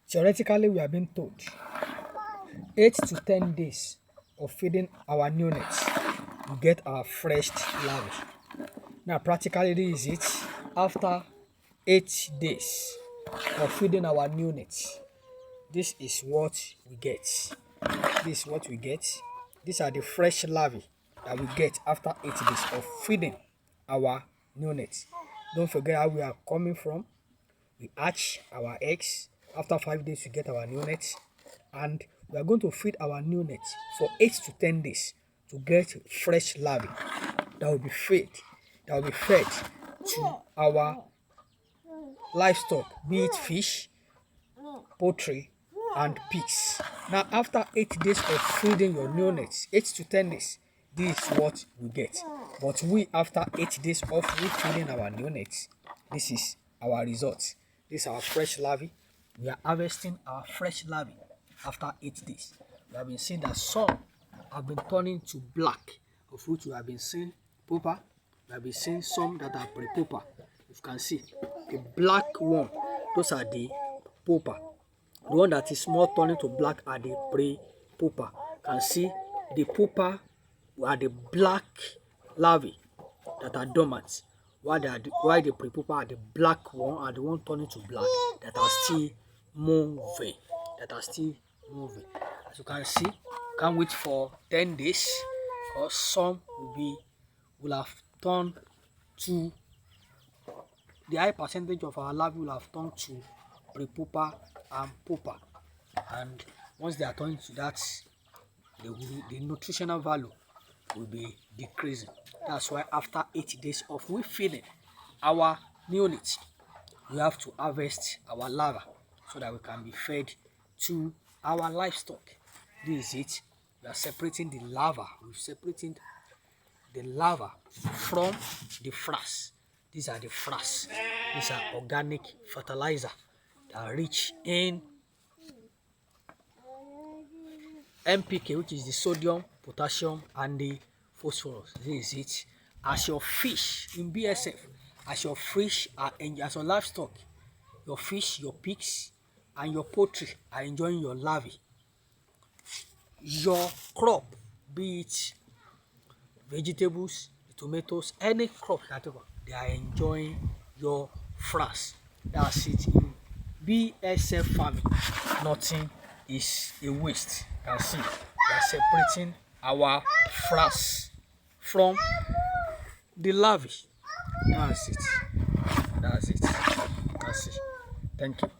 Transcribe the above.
Theoretically, we have been told 8 to 10 days of feeding our neonates, we get our fresh larvae. Now, practically, this is it. After 8 days of feeding our neonates, this is what we get. This is what we get. These are the fresh larvae that we get after 8 days of feeding our neonates. Don't forget how we are coming from. We hatch our eggs. After 5 days, we get our neonates. And we are going to feed our neonates for 8 to 10 days to get fresh larvae that will be fed to our livestock, be it fish, poultry, and pigs. Now, after 8 days of feeding your neonates, 8 to 10 days, this is what we get. But after 8 days of feeding our neonates, this is our result. This is our fresh larvae. We are harvesting our fresh larvae after 8 days. We have been seeing that some have been turning to black, of which we have been seeing pupa. We have been seeing some that are pre-pupa. You can see the black one, those are the pupa. The one that is more turning to black are the pre-pupa. You can see the pupa are the black larvae that are dormant, while the pre-pupa are the black one, are the one turning to black that are still moving. As you can see, can't wait for 10 days, because some will have turned to, the high percentage of our larvae will have turned to pre-pupa and pupa, and once they are turning to that, the nutritional value will be decreasing. That's why after 8 days of we feeding our neonates, we have to harvest our larvae so that we can be fed to our livestock. This is it. We are separating the larvae. We're separating the larvae from the frass. These are the frass. These are organic fertilizer that are rich in NPK, which is the sodium, potassium, and the phosphorus. This is it. As your fish in BSF, as your fish are as your livestock, your fish, your pigs, and your poultry are enjoying your larvae, your crop, be it vegetables, tomatoes, any crop category, they are enjoying your frass. That's it. In BSF farming, nothing is a waste. You can see we are separating our frass from the larvae. That's it. That's it. That's it. Thank you.